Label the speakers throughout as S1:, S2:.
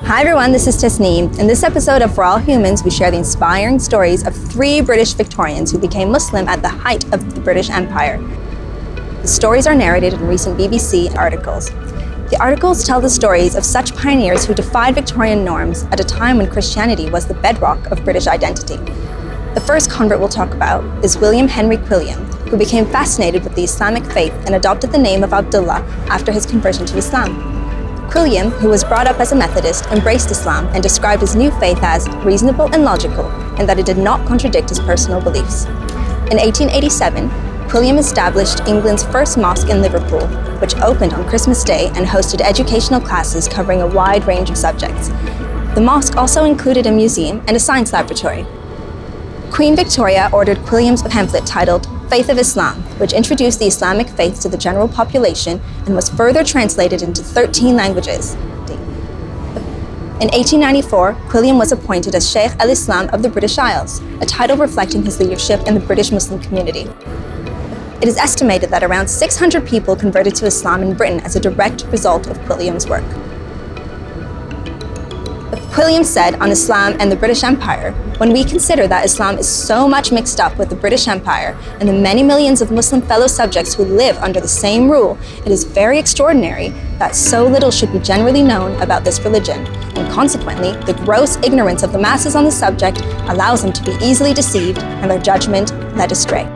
S1: Hi everyone, this is Tasneem. In this episode of For All Humans, we share the inspiring stories of 3 British Victorians who became Muslim at the height of the British Empire. The stories are narrated in recent BBC articles. The articles tell the stories of such pioneers who defied Victorian norms at a time when Christianity was the bedrock of British identity. The first convert we'll talk about is Henrique, who became fascinated with the Islamic faith and adopted the name of Abdullah after his conversion to Islam. William, who was brought up as a Methodist, embraced Islam and described his new faith as reasonable and logical, and that it did not contradict his personal beliefs. In 1887, William established England's first mosque in Liverpool, which opened on Christmas Day and hosted educational classes covering a wide range of subjects. The mosque also included a museum and a science laboratory. Queen Victoria ordered William's pamphlet titled Faith of Islam, which introduced the Islamic faith to the general population and was further translated into 13 languages. In 1894, William was appointed as Sheikh al-Islam of the British Isles, a title reflecting his leadership in the British Muslim community. It is estimated that around 600 people converted to Islam in Britain as a direct result of William's work. William said on Islam and the British Empire, "When we consider that Islam is so much mixed up with the British Empire and the many millions of Muslim fellow subjects who live under the same rule, it is very extraordinary that so little should be generally known about this religion, and consequently, the gross ignorance of the masses on the subject allows them to be easily deceived and their judgment led astray."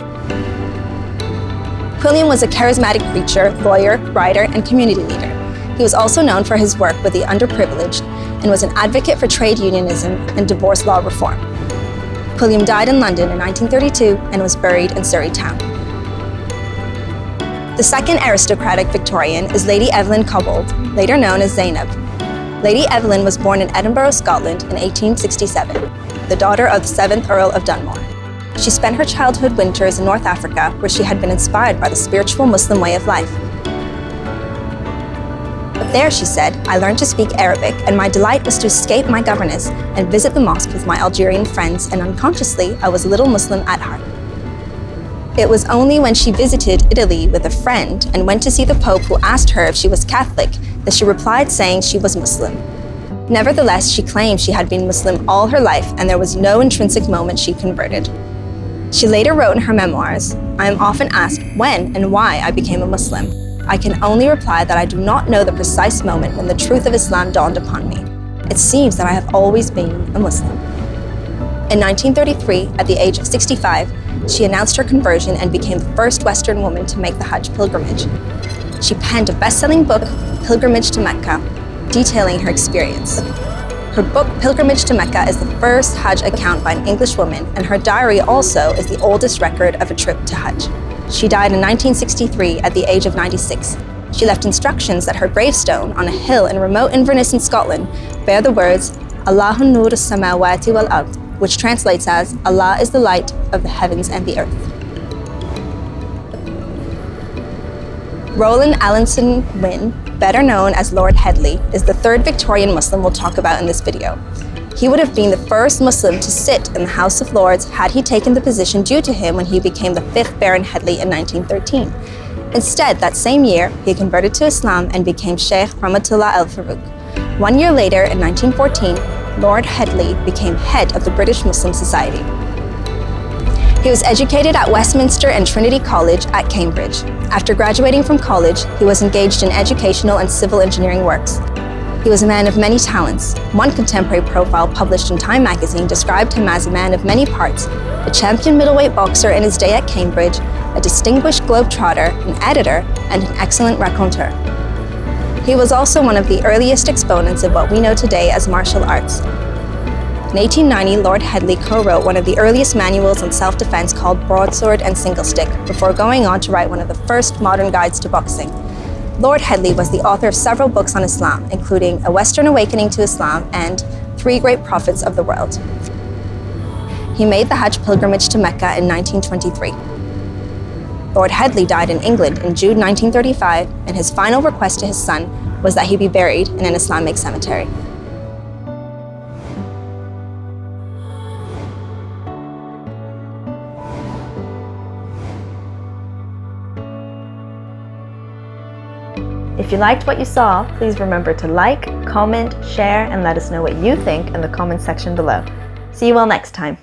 S1: William was a charismatic preacher, lawyer, writer, and community leader. He was also known for his work with the underprivileged and was an advocate for trade unionism and divorce law reform. William died in London in 1932 and was buried in Surrey Town. The second aristocratic Victorian is Lady Evelyn Cobb, later known as Zainab. Lady Evelyn was born in Edinburgh, Scotland in 1867, the daughter of the 7th Earl of Dunmore. She spent her childhood winters in North Africa, where she had been inspired by the spiritual Muslim way of life. But there, she said, I learned to speak Arabic, and my delight was to escape my governess and visit the mosque with my Algerian friends, and unconsciously, I was a little Muslim at heart. It was only when she visited Italy with a friend and went to see the Pope, who asked her if she was Catholic, that she replied saying she was Muslim. Nevertheless, she claimed she had been Muslim all her life, and there was no intrinsic moment she converted. She later wrote in her memoirs, "I am often asked when and why I became a Muslim. I can only reply that I do not know the precise moment when the truth of Islam dawned upon me. It seems that I have always been a Muslim." In 1933, at the age of 65, she announced her conversion and became the first Western woman to make the Hajj pilgrimage. She penned a best-selling book, Pilgrimage to Mecca, detailing her experience. Her book, Pilgrimage to Mecca, is the first Hajj account by an English woman, and her diary also is the oldest record of a trip to Hajj. She died in 1963 at the age of 96. She left instructions that her gravestone on a hill in remote Inverness in Scotland bear the words, Allahun nur as-samawati wal ard, which translates as, Allah is the light of the heavens and the earth. Roland Alanson Wynne, better known as Lord Hadley, is the third Victorian Muslim we'll talk about in this video. He would have been the first Muslim to sit in the House of Lords had he taken the position due to him when he became the 5th Baron Hadley in 1913. Instead, that same year, he converted to Islam and became Sheikh Rahmatullah al-Farouk. 1 year later, in 1914, Lord Hadley became head of the British Muslim Society. He was educated at Westminster and Trinity College at Cambridge. After graduating from college, he was engaged in educational and civil engineering works. He was a man of many talents. One contemporary profile published in Time magazine described him as a man of many parts, a champion middleweight boxer in his day at Cambridge, a distinguished globetrotter, an editor, and an excellent raconteur. He was also one of the earliest exponents of what we know today as martial arts. In 1890, Lord Hadley co-wrote one of the earliest manuals on self-defense called Broadsword and Singlestick, before going on to write one of the first modern guides to boxing. Lord Hadley was the author of several books on Islam, including A Western Awakening to Islam and 3 Great Prophets of the World. He made the Hajj pilgrimage to Mecca in 1923. Lord Hadley died in England in June 1935, and his final request to his son was that he be buried in an Islamic cemetery. If you liked what you saw, please remember to like,
S2: comment, share, and let us know what you think in the comment section below. See you all next time.